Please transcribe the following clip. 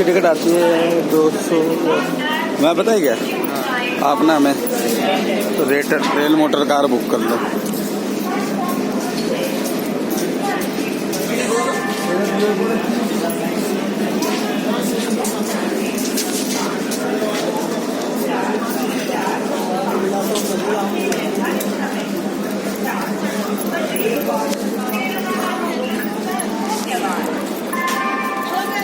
इसकी टिकट आती है 200। मैं पता है क्या, आप ना हमें तो रेल मोटर कार बुक कर लो।